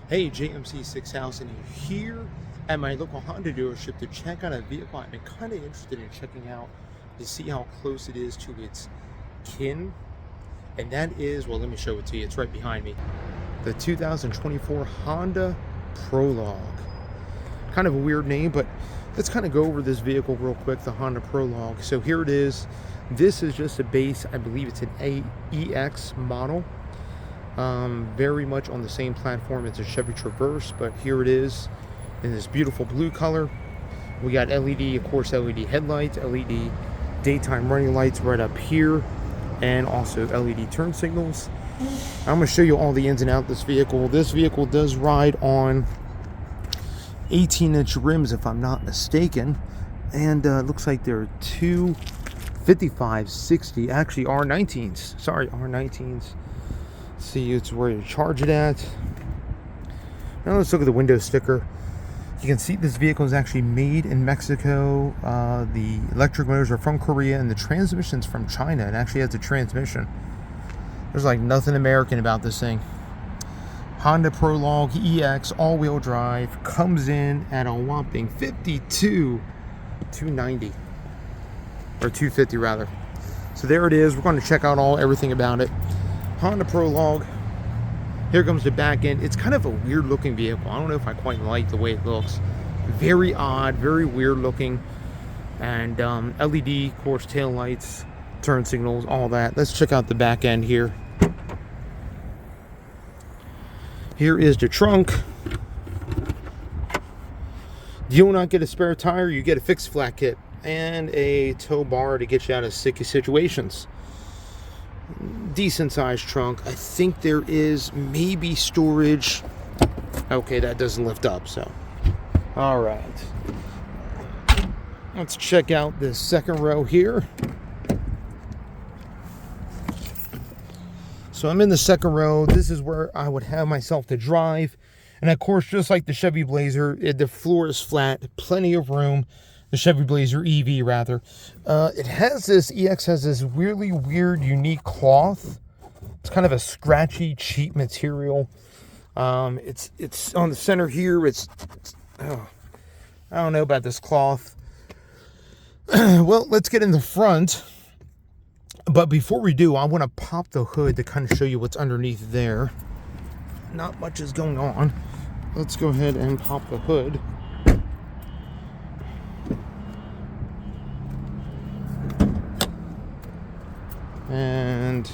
Hey, JMC 6000 here at my local Honda dealership to check out a vehicle I've been kind of interested in checking out to see how close it is to its kin. And that is, well, let me show it to you. It's right behind me. The 2024 Honda Prologue. Kind of a weird name, but let's kind of go over this vehicle real quick, the Honda Prologue. So here it is. This is just a base, I believe it's an EX model. Very much on the same platform as a Chevy Traverse, but here it is in this beautiful blue color. We got LED, of course, LED headlights, LED daytime running lights right up here, and also LED turn signals. I'm going to show you all the ins and outs of this vehicle. This vehicle does ride on 18-inch rims, if I'm not mistaken, and looks like there are two 55/60, actually R19s. Sorry, R19s. See, it's where you charge it at. Now let's look at the window sticker. You can see this vehicle is actually made in Mexico. The electric motors are from Korea, and the transmission's from China. It actually has a transmission. There's like nothing American about this thing. Honda Prologue EX all-wheel drive comes in at a whopping 52,290 or 250 rather. So there it is. We're going to check out everything about it. Honda Prologue. Here comes the back end. It's kind of a weird looking vehicle. I don't know if I quite like the way it looks. Very odd, very weird looking. And LED, of course, tail lights, turn signals, all that. Let's check out the back end here. Here is the trunk. You will not get a spare tire. You get a fixed flat kit and a tow bar to get you out of sticky situations. Decent sized trunk. I think there is maybe storage. Okay, that doesn't lift up, so all right, let's check out this second row here. So I'm in the second row. This is where I would have myself to drive, and of course, just like the Chevy Blazer, the floor is flat, plenty of room. The Chevy Blazer EV, rather. It has this, EX has this really weird, unique cloth. It's kind of a scratchy, cheap material. It's on the center here. I don't know about this cloth. Well, let's get in the front. But before we do, I want to pop the hood to kind of show you what's underneath there. Not much is going on. Let's go ahead and pop the hood. And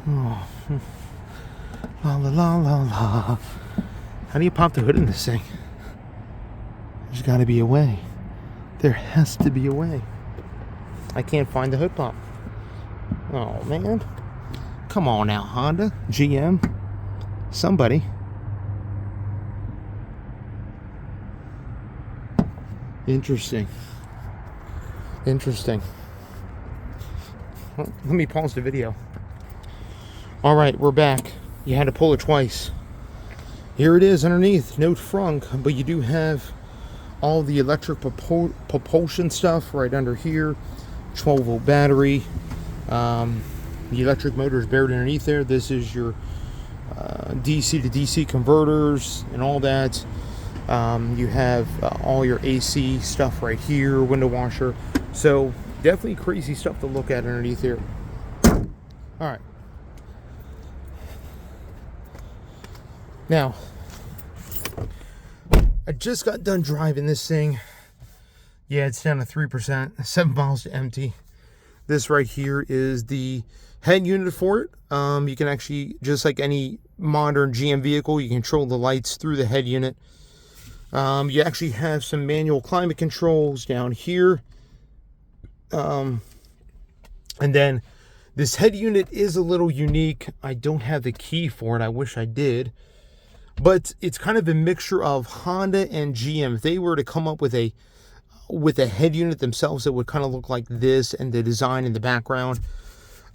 oh, la la la la la. How do you pop the hood in this thing? There's got to be a way. There has to be a way. I can't find the hood pop. Oh man, come on now, Honda, GM, somebody. Interesting. Well, let me pause the video. All right, we're back. You had to pull it twice. Here it is underneath. No trunk, but you do have all the electric propulsion stuff right under here. 12-volt battery. The electric motor is buried underneath there. This is your DC to DC converters and all that. You have all your AC stuff right here, window washer. So definitely crazy stuff to look at underneath here. All right. Now, I just got done driving this thing. Yeah, it's down to 3%, 7 miles to empty. This right here is the head unit for it. You can actually, just like any modern GM vehicle, you control the lights through the head unit. You actually have some manual climate controls down here. And then this head unit is a little unique. I don't have the key for it. I wish I did. But it's kind of a mixture of Honda and GM. If they were to come up with a head unit themselves, it would kind of look like this, and the design in the background.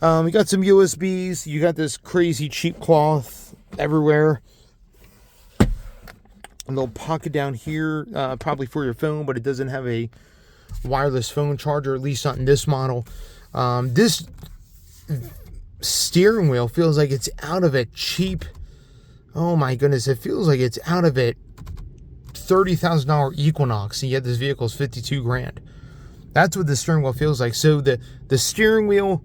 You got some USBs. You got this crazy cheap cloth everywhere. A little pocket down here, probably for your phone, but it doesn't have a wireless phone charger, at least not in this model. This steering wheel feels like it's out of a cheap, oh my goodness, it feels like it's out of a $30,000 Equinox, and yet this vehicle is 52 grand. That's what the steering wheel feels like. So the steering wheel,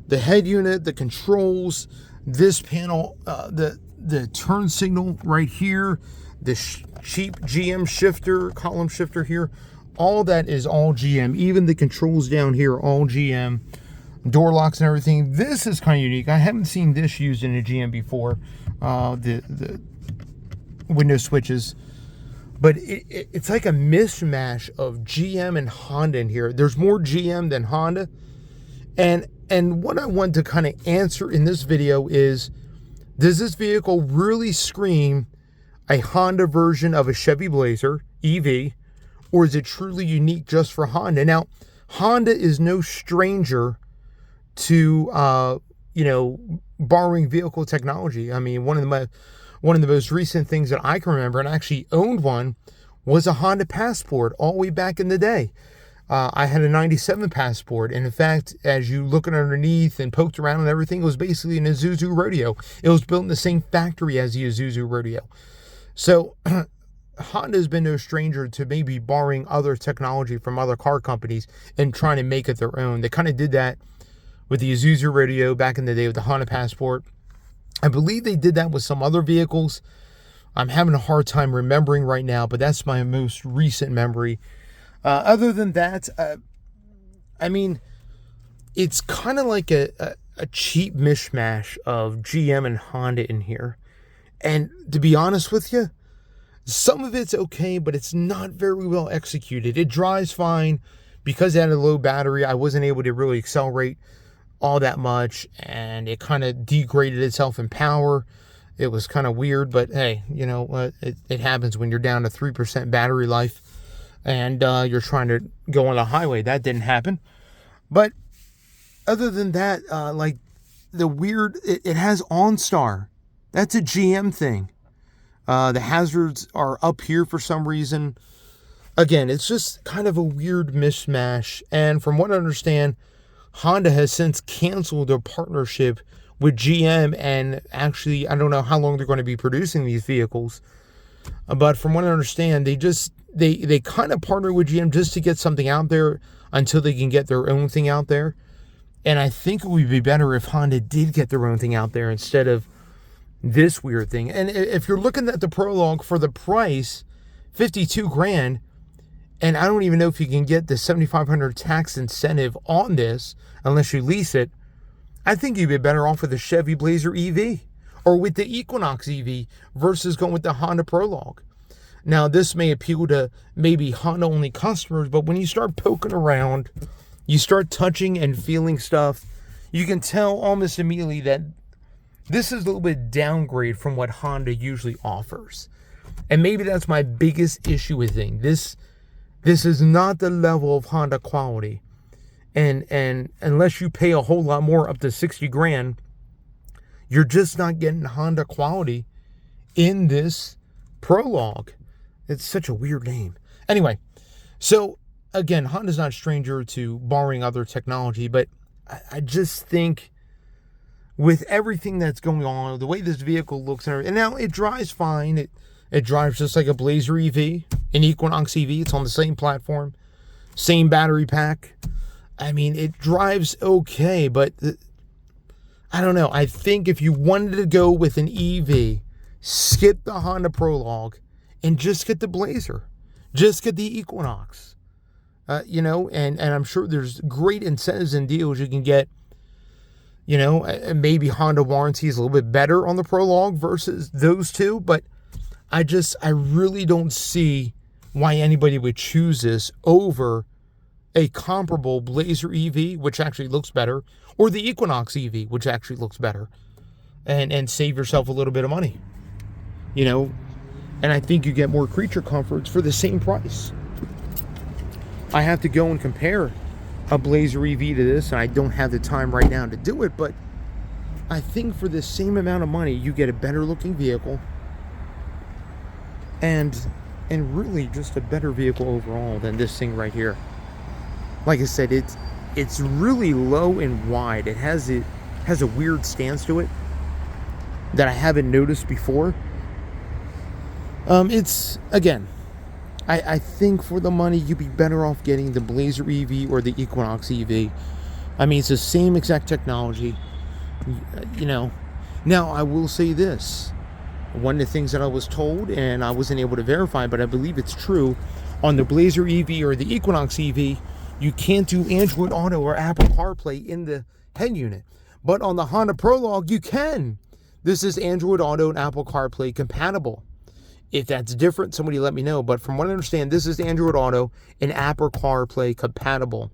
the head unit, the controls, this panel, the turn signal right here, the cheap GM shifter, column shifter here, all that is all GM. Even the controls down here, all GM. Door locks and everything. This is kind of unique. I haven't seen this used in a GM before. The window switches. But it's like a mishmash of GM and Honda in here. There's more GM than Honda. And what I want to kind of answer in this video is, does this vehicle really scream a Honda version of a Chevy Blazer EV? Or is it truly unique just for Honda? Now, Honda is no stranger to, borrowing vehicle technology. I mean, one of the most recent things that I can remember, and I actually owned one, was a Honda Passport all the way back in the day. I had a 97 Passport, and in fact, as you look underneath and poked around and everything, it was basically an Isuzu Rodeo. It was built in the same factory as the Isuzu Rodeo. So Honda has been no stranger to maybe borrowing other technology from other car companies and trying to make it their own. They kind of did that with the Isuzu Rodeo back in the day with the Honda Passport. I believe they did that with some other vehicles. I'm having a hard time remembering right now, but that's my most recent memory. Other than that, I mean, it's kind of like a cheap mishmash of GM and Honda in here. And to be honest with you, some of it's okay, but it's not very well executed. It drives fine. Because it had a low battery, I wasn't able to really accelerate all that much, and it kind of degraded itself in power. It was kind of weird, but hey, you know what? It happens when you're down to 3% battery life and you're trying to go on the highway. That didn't happen. But other than that, like the weird, it has OnStar. That's a GM thing. The hazards are up here for some reason. Again, it's just kind of a weird mishmash. And from what I understand, Honda has since canceled their partnership with GM, and actually, I don't know how long they're going to be producing these vehicles. But from what I understand, they kind of partner with GM just to get something out there until they can get their own thing out there. And I think it would be better if Honda did get their own thing out there instead of this weird thing. And if you're looking at the Prologue for the price, 52 grand, and I don't even know if you can get the $7,500 tax incentive on this unless you lease it, I think you'd be better off with the Chevy Blazer EV or with the Equinox EV versus going with the Honda Prologue. Now, this may appeal to maybe Honda-only customers, but when you start poking around, you start touching and feeling stuff, you can tell almost immediately that this is a little bit downgrade from what Honda usually offers. And maybe that's my biggest issue with things. This is not the level of Honda quality. And unless you pay a whole lot more, up to 60 grand, you're just not getting Honda quality in this Prologue. It's such a weird name. Anyway, so again, Honda's not a stranger to borrowing other technology, but I just think with everything that's going on, the way this vehicle looks, and now it drives fine. It drives just like a Blazer EV, an Equinox EV. It's on the same platform, same battery pack. I mean, it drives okay, but I don't know. I think if you wanted to go with an EV, skip the Honda Prologue and just get the Blazer. Just get the Equinox. And I'm sure there's great incentives and deals you can get. Maybe Honda warranty is a little bit better on the Prologue versus those two, but I really don't see why anybody would choose this over a comparable Blazer EV, which actually looks better, or the Equinox EV, which actually looks better, and save yourself a little bit of money. And I think you get more creature comforts for the same price. I have to go and compare a Blazer EV to this, and I don't have the time right now to do it, but I think for the same amount of money, you get a better looking vehicle, and really just a better vehicle overall than this thing right here. Like I said, it's really low and wide. It has has a weird stance to it that I haven't noticed before. It's, again, I think for the money, you'd be better off getting the Blazer EV or the Equinox EV. I mean, it's the same exact technology, you know. Now, I will say this. One of the things that I was told, and I wasn't able to verify, but I believe it's true, on the Blazer EV or the Equinox EV, you can't do Android Auto or Apple CarPlay in the head unit. But on the Honda Prologue, you can. This is Android Auto and Apple CarPlay compatible. If that's different, somebody let me know. But from what I understand, this is Android Auto and Apple CarPlay compatible.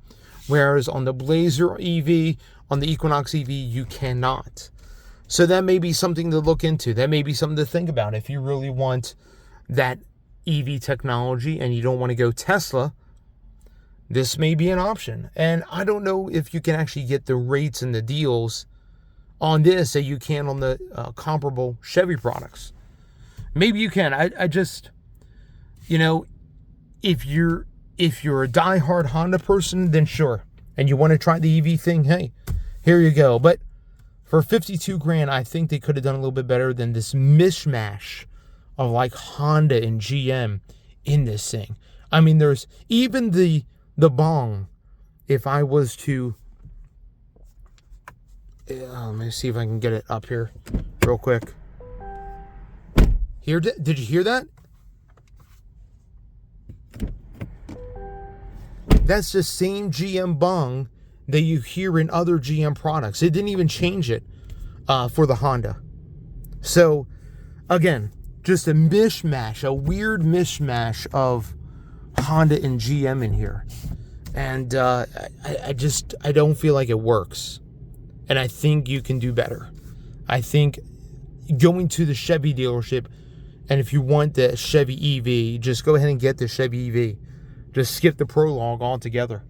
Whereas on the Blazer EV, on the Equinox EV, you cannot. So that may be something to look into. That may be something to think about. If you really want that EV technology and you don't want to go Tesla, this may be an option. And I don't know if you can actually get the rates and the deals on this that you can on the comparable Chevy products. Maybe you can. I just, you know, if you're a diehard Honda person, then sure. And you want to try the EV thing, hey, here you go. But for 52 grand, I think they could have done a little bit better than this mishmash of like Honda and GM in this thing. I mean, there's even the bong. If I was to, let me see if I can get it up here real quick. Did you hear that? That's the same GM bong that you hear in other GM products. It didn't even change it for the Honda. So, again, just a mishmash, a weird mishmash of Honda and GM in here. And I don't feel like it works. And I think you can do better. I think going to the Chevy dealership, and if you want the Chevy EV, just go ahead and get the Chevy EV. Just skip the Prologue altogether.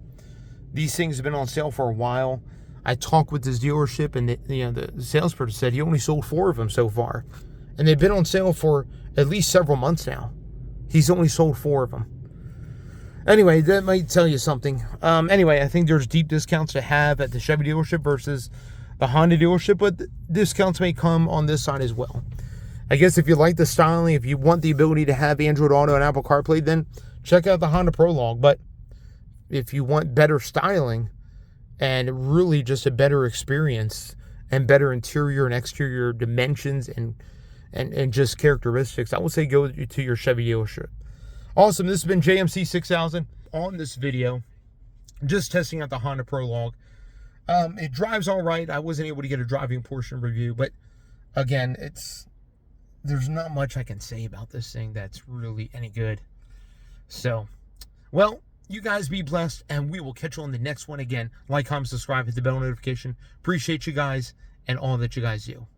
These things have been on sale for a while. I talked with this dealership, and the salesperson said he only sold 4 of them so far. And they've been on sale for at least several months now. He's only sold 4 of them. Anyway, that might tell you something. Anyway, I think there's deep discounts to have at the Chevy dealership versus the Honda dealership, but discounts may come on this side as well. I guess if you like the styling, if you want the ability to have Android Auto and Apple CarPlay, then check out the Honda Prologue. But if you want better styling and really just a better experience and better interior and exterior dimensions and just characteristics, I would say go to your Chevy dealership. Awesome. This has been JMC 6000 on this video. Just testing out the Honda Prologue. It drives all right. I wasn't able to get a driving portion review, but again, there's not much I can say about this thing that's really any good. So, well, you guys be blessed, and we will catch you on the next one again. Like, comment, subscribe, hit the bell notification. Appreciate you guys and all that you guys do.